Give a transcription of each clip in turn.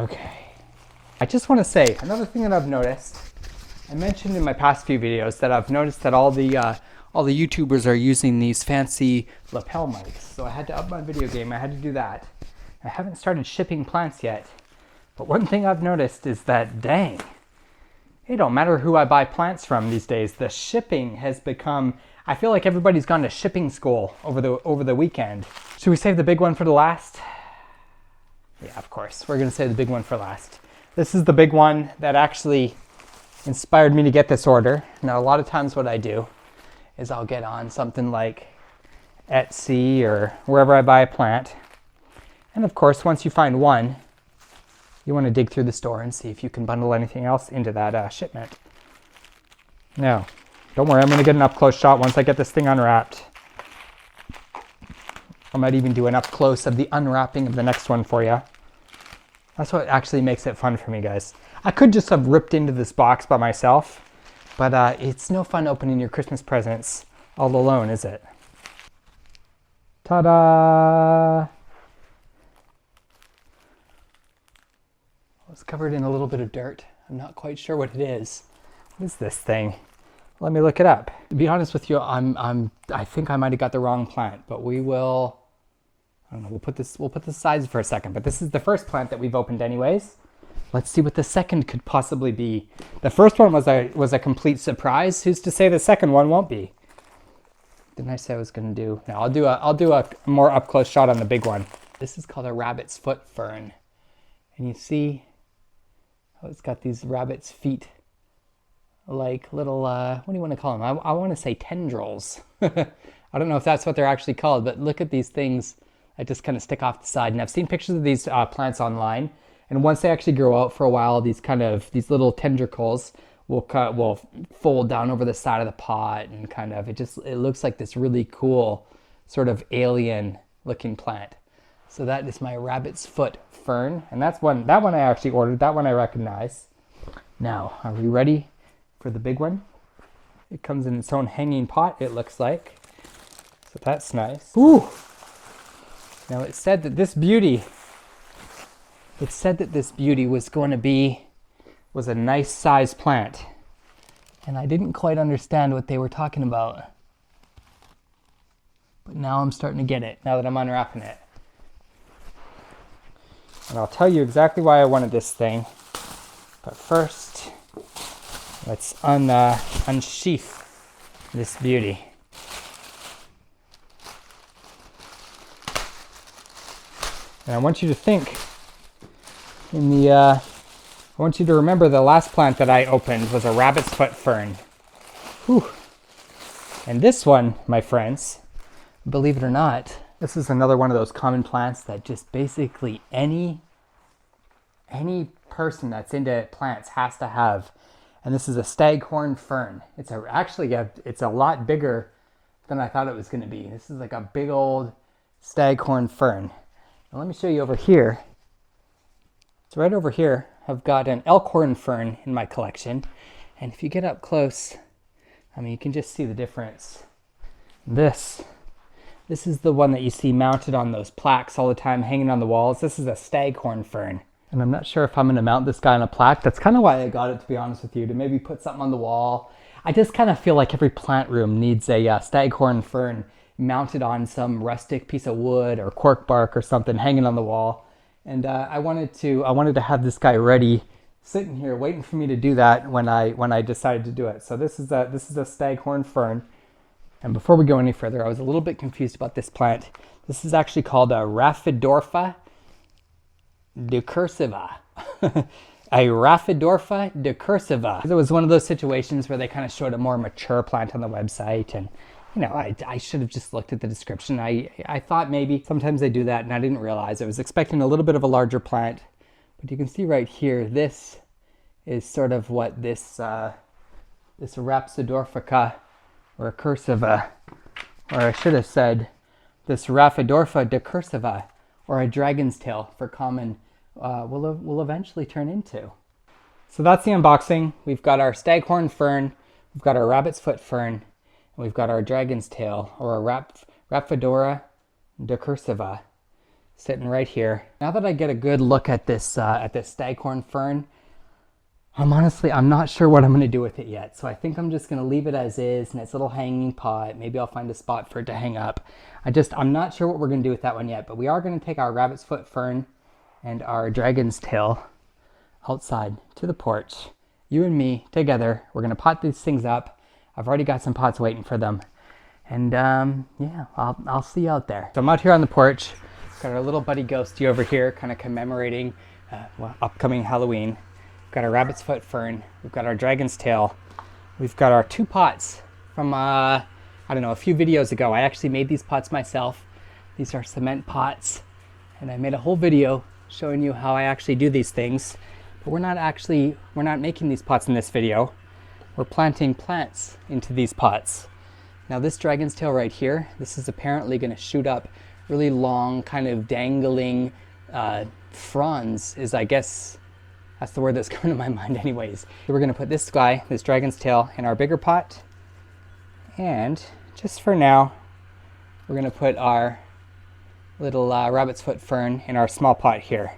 Okay. I just want to say another thing that I've noticed. I mentioned in my past few videos that I've noticed that all the YouTubers are using these fancy lapel mics. So I had to up my video game. I had to do that. I haven't started shipping plants yet. But one thing I've noticed is that, dang, it don't matter who I buy plants from these days. The shipping has become, I feel like everybody's gone to shipping school over the weekend. Should we save the big one for the last? Yeah, of course. We're going to save the big one for last. This is the big one that actually inspired me to get this order. Now, a lot of times what I do is I'll get on something like Etsy or wherever I buy a plant. And of course, once you find one, you want to dig through the store and see if you can bundle anything else into that shipment. Now, don't worry, I'm going to get an up-close shot once I get this thing unwrapped. I might even do an up-close of the unwrapping of the next one for you. That's what actually makes it fun for me, guys. I could just have ripped into this box by myself, but it's no fun opening your Christmas presents all alone, is it? Ta-da! It's covered in a little bit of dirt. I'm not quite sure what it is. What is this thing? Let me look it up. To be honest with you, I think I might have got the wrong plant, but we will. I don't know. We'll put this aside for a second. But this is the first plant that we've opened, anyways. Let's see what the second could possibly be. The first one was a complete surprise. Who's to say the second one won't be? Didn't I say I was going to do? No, I'll do a more up close shot on the big one. This is called a rabbit's foot fern, and you see. Oh, it's got these rabbit's feet, like little, what do you want to call them? I want to say tendrils. I don't know if that's what they're actually called, but look at these things that just kind of stick off the side. And I've seen pictures of these plants online, and once they actually grow out for a while, these little tendrils will fold down over the side of the pot, and kind of, it looks like this really cool sort of alien looking plant. So that is my rabbit's foot fern, and that one I actually ordered. That one I recognize. Now, are we ready for the big one? It comes in its own hanging pot, it looks like. So that's nice. Ooh! Now it said that this beauty was a nice size plant. And I didn't quite understand what they were talking about. But now I'm starting to get it, now that I'm unwrapping it. And I'll tell you exactly why I wanted this thing. But first, let's unsheath this beauty. And I want you to think I want you to remember the last plant that I opened was a rabbit's foot fern. Whew. And this one, my friends, believe it or not, this is another one of those common plants that just basically any person that's into plants has to have. And this is a Staghorn fern. It's a lot bigger than I thought it was going to be. This is like a big old Staghorn fern. Now let me show you over here. It's right over here. I've got an elkhorn fern in my collection. And if you get up close, I mean, you can just see the difference. This is the one that you see mounted on those plaques all the time, hanging on the walls. This is a Staghorn fern. And I'm not sure if I'm going to mount this guy on a plaque. That's kind of why I got it, to be honest with you, to maybe put something on the wall. I just kind of feel like every plant room needs a Staghorn fern mounted on some rustic piece of wood or cork bark or something hanging on the wall. And I wanted to have this guy ready, sitting here waiting for me to do that when I decided to do it. So this is a Staghorn fern. And before we go any further, I was a little bit confused about this plant. This is actually called a Rhapidorfa decursiva. A Rhapidorfa decursiva. It was one of those situations where they kind of showed a more mature plant on the website, and you know, I should have just looked at the description. I thought maybe sometimes they do that, and I didn't realize. I was expecting a little bit of a larger plant, but you can see right here, this is sort of what this Rhapidorfica or cursiva, or I should have said this Rhapidorfa decursiva, or a dragon's tail for common, will eventually turn into. So that's the unboxing. We've got our Staghorn fern, we've got our rabbit's foot fern, and we've got our dragon's tail, or a Rhapidora decursiva. sitting right here. Now that I get a good look at this Staghorn fern, I'm not sure what I'm going to do with it yet. So I think I'm just going to leave it as is in its little hanging pot. Maybe I'll find a spot for it to hang up. I'm not sure what we're going to do with that one yet, but we are going to take our rabbit's foot fern and our dragon's tail outside to the porch. You and me together, we're going to pot these things up. I've already got some pots waiting for them. And yeah, I'll see you out there. So I'm out here on the porch. Got our little buddy ghosty over here, kind of commemorating upcoming Halloween. We've got our rabbit's foot fern. We've got our dragon's tail. We've got our 2 pots from, I don't know, a few videos ago. I actually made these pots myself. These are cement pots. And I made a whole video showing you how I actually do these things. But we're not making these pots in this video. We're planting plants into these pots. Now this dragon's tail right here, this is apparently going to shoot up really long, kind of dangling fronds, is I guess, that's the word that's coming to my mind anyways. So we're going to put this dragon's tail, in our bigger pot. And just for now, we're going to put our little rabbit's foot fern in our small pot here.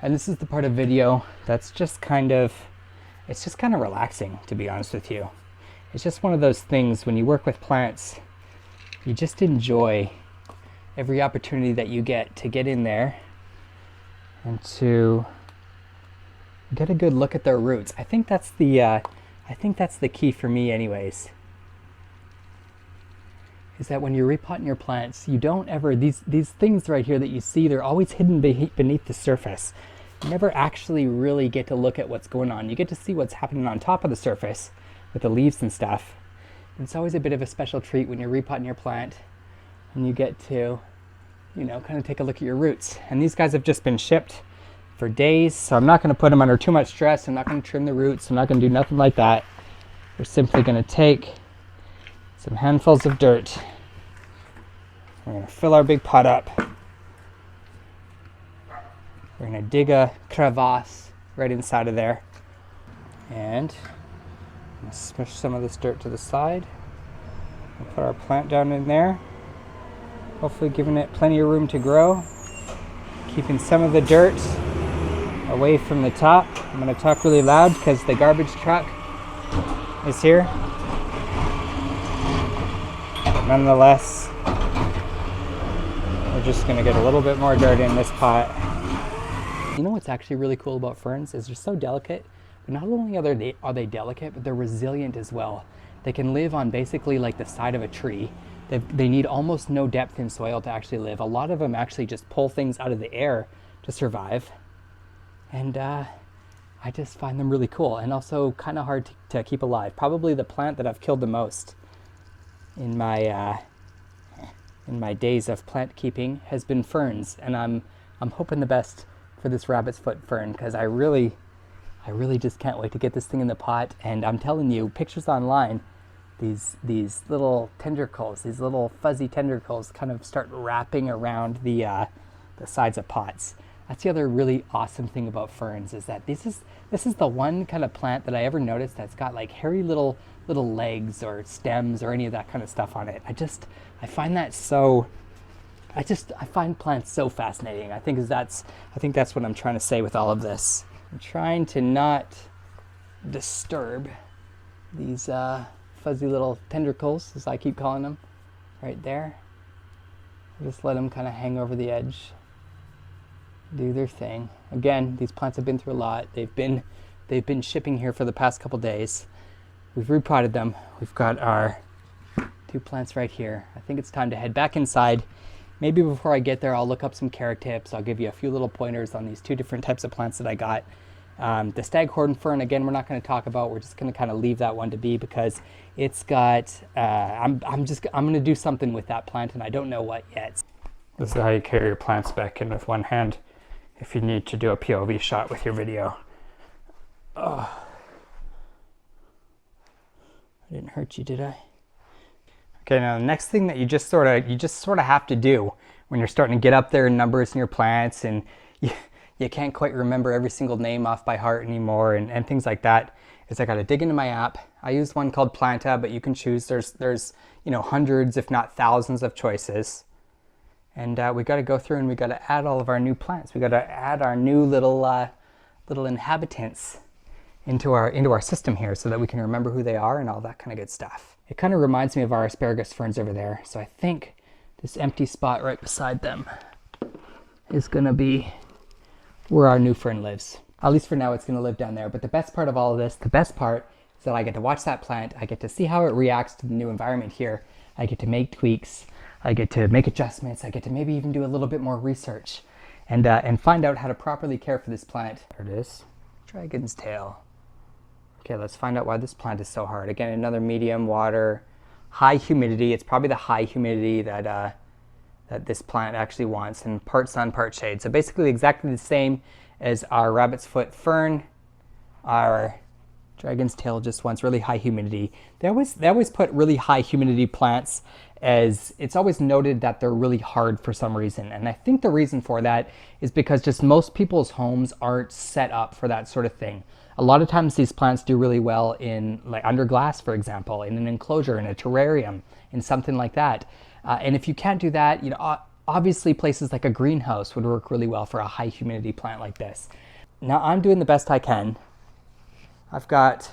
And this is the part of video that's just it's just kind of relaxing, to be honest with you. It's just one of those things when you work with plants, you just enjoy every opportunity that you get to get in there and to get a good look at their roots. I think that's the key for me anyways. Is that when you're repotting your plants, you don't ever, these things right here that you see, they're always hidden beneath the surface. You never actually really get to look at what's going on. You get to see what's happening on top of the surface with the leaves and stuff. It's always a bit of a special treat when you're repotting your plant and you get to, you know, kind of take a look at your roots. And these guys have just been shipped for days, so I'm not going to put them under too much stress. I'm not going to trim the roots. I'm not going to do nothing like that. We're simply going to take some handfuls of dirt. We're going to fill our big pot up. We're going to dig a crevasse right inside of there. And I'm going to smush some of this dirt to the side. We'll put our plant down in there. Hopefully giving it plenty of room to grow. Keeping some of the dirt away from the top. I'm going to talk really loud because the garbage truck is here. Nonetheless, we're just going to get a little bit more dirt in this pot. You know what's actually really cool about ferns is they're so delicate, but not only are they delicate, but they're resilient as well. They can live on basically like the side of a tree. They need almost no depth in soil to actually live. A lot of them actually just pull things out of the air to survive. And I just find them really cool and also kind of hard to keep alive. Probably the plant that I've killed the most in my days of plant keeping has been ferns, and I'm hoping the best for this rabbit's foot fern because I really just can't wait to get this thing in the pot. And I'm telling you, pictures online, these little tendricles, these little fuzzy tendricles kind of start wrapping around the sides of pots. That's the other really awesome thing about ferns, is that this is the one kind of plant that I ever noticed that's got like hairy little legs or stems or any of that kind of stuff on it. I find that so, I find plants so fascinating. I think that's what I'm trying to say with all of this. I'm trying to not disturb these fuzzy little tendricles, as I keep calling them, right there. Just let them kind of hang over the edge, do their thing. Again, these plants have been through a lot. They've been shipping here for the past couple days. We've repotted them. We've got our 2 plants right here. I think it's time to head back inside. Maybe before I get there, I'll look up some carrot tips. I'll give you a few little pointers on these 2 different types of plants that I got. The Staghorn fern, again, we're not going to talk about. We're just going to kind of leave that one to be because it's got, I'm going to do something with that plant and I don't know what yet. This is how you carry your plants back in with one hand if you need to do a POV shot with your video. Oh. I didn't hurt you, did I? Okay, now the next thing that you just sort of have to do when you're starting to get up there in numbers in your plants and you can't quite remember every single name off by heart anymore and things like that, is I got to dig into my app. I use one called Planta, but you can choose. There's you know, hundreds if not thousands of choices. And we got to go through and we got to add all of our new plants. We got to add our new little inhabitants into our system here so that we can remember who they are and all that kind of good stuff. It kind of reminds me of our asparagus ferns over there. So I think this empty spot right beside them is going to be where our new fern lives. At least for now, it's going to live down there. But the best part of all of this, the best part is that I get to watch that plant. I get to see how it reacts to the new environment here. I get to make tweaks. I get to make adjustments. I get to maybe even do a little bit more research and find out how to properly care for this plant. There it is, dragon's tail. Okay, let's find out why this plant is so hard. Again, another medium water, high humidity. It's probably the high humidity that this plant actually wants, and part sun, part shade. So basically exactly the same as our rabbit's foot fern. Our dragon's tail just wants really high humidity. They always put really high humidity plants as it's always noted that they're really hard for some reason. And I think the reason for that is because just most people's homes aren't set up for that sort of thing. A lot of times these plants do really well in like under glass, for example, in an enclosure, in a terrarium, in something like that. And if you can't do that, you know, obviously places like a greenhouse would work really well for a high humidity plant like this. Now I'm doing the best I can. I've got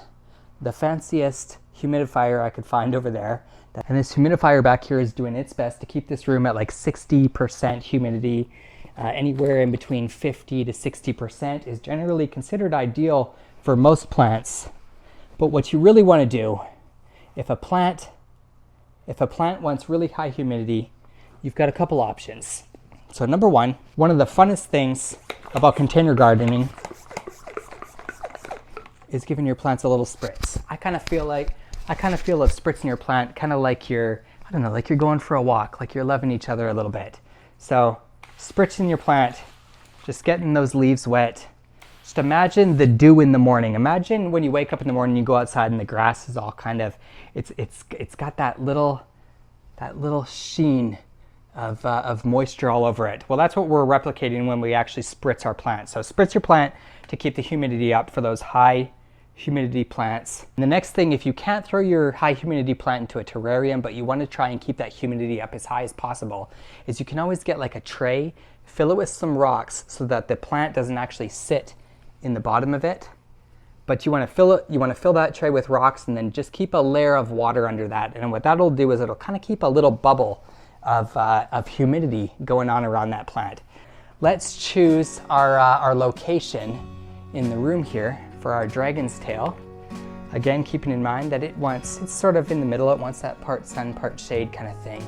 the fanciest humidifier I could find over there. And this humidifier back here is doing its best to keep this room at like 60% humidity. Anywhere in between 50 to 60% is generally considered ideal for most plants. But what you really want to do, if a plant wants really high humidity, you've got a couple options. So number one of the funnest things about container gardening is giving your plants a little spritz. I kind of feel that spritzing your plant kind of like you're going for a walk, like you're loving each other a little bit. So spritzing your plant, just getting those leaves wet. Just imagine the dew in the morning. Imagine when you wake up in the morning, you go outside and the grass is all kind of, it's got that little sheen of moisture all over it. Well, that's what we're replicating when we actually spritz our plant. So spritz your plant to keep the humidity up for those high humidity plants. And the next thing, if you can't throw your high humidity plant into a terrarium, but you want to try and keep that humidity up as high as possible, is you can always get like a tray, fill it with some rocks so that the plant doesn't actually sit in the bottom of it. But you want to fill that tray with rocks and then just keep a layer of water under that. And what that'll do is it'll kind of keep a little bubble of humidity going on around that plant. Let's choose our location in the room here for our dragon's tail. Again, keeping in mind that it's sort of in the middle. It wants that part sun, part shade kind of thing.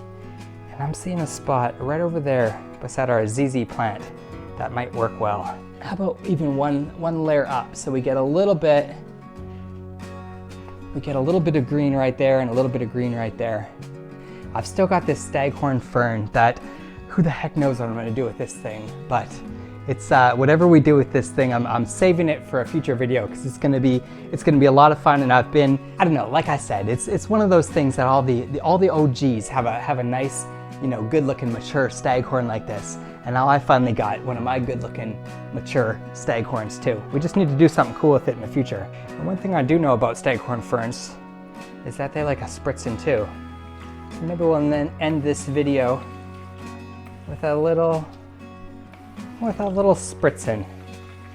And I'm seeing a spot right over there beside our ZZ plant that might work well. How about even one layer up, so we get a little bit of green right there and a little bit of green right there. I've still got this Staghorn fern that who the heck knows what I'm going to do with this thing, but it's whatever we do with this thing, I'm saving it for a future video because it's gonna be a lot of fun. And I don't know, like I said, it's one of those things that all the OGs have a nice, you know, good looking mature Staghorn like this. And now I finally got one of my good looking mature Staghorns too. We just need to do something cool with it in the future. And one thing I do know about Staghorn ferns is that they like a spritzing too. So maybe we'll then end this video with a little spritzing.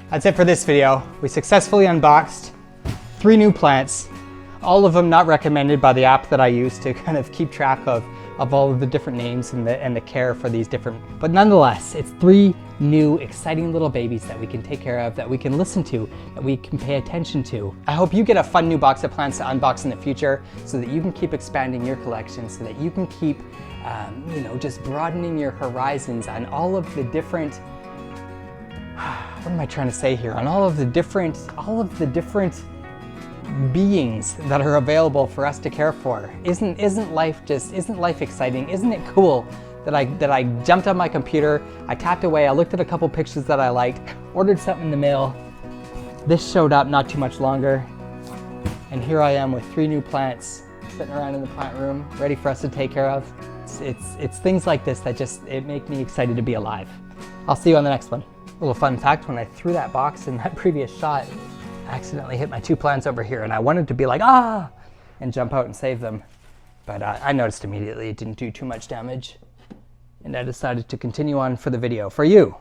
That's it for this video. We successfully unboxed 3 new plants, all of them not recommended by the app that I use to kind of keep track of all of the different names and the care for these different, but nonetheless, it's 3 new exciting little babies that we can take care of, that we can listen to, that we can pay attention to. I hope you get a fun new box of plants to unbox in the future so that you can keep expanding your collection, so that you can keep you know, just broadening your horizons on all of the different, what am I trying to say here? On all of the different beings that are available for us to care for. Isn't life exciting? Isn't it cool that I jumped on my computer, I tapped away, I looked at a couple pictures that I liked, ordered something in the mail, this showed up not too much longer, and here I am with 3 new plants sitting around in the plant room, ready for us to take care of. It's things like this that it make me excited to be alive. I'll see you on the next one. A little fun fact, when I threw that box in that previous shot, I accidentally hit my 2 plants over here, and I wanted to be like, ah, and jump out and save them. But I noticed immediately it didn't do too much damage. and I decided to continue on for the video for you.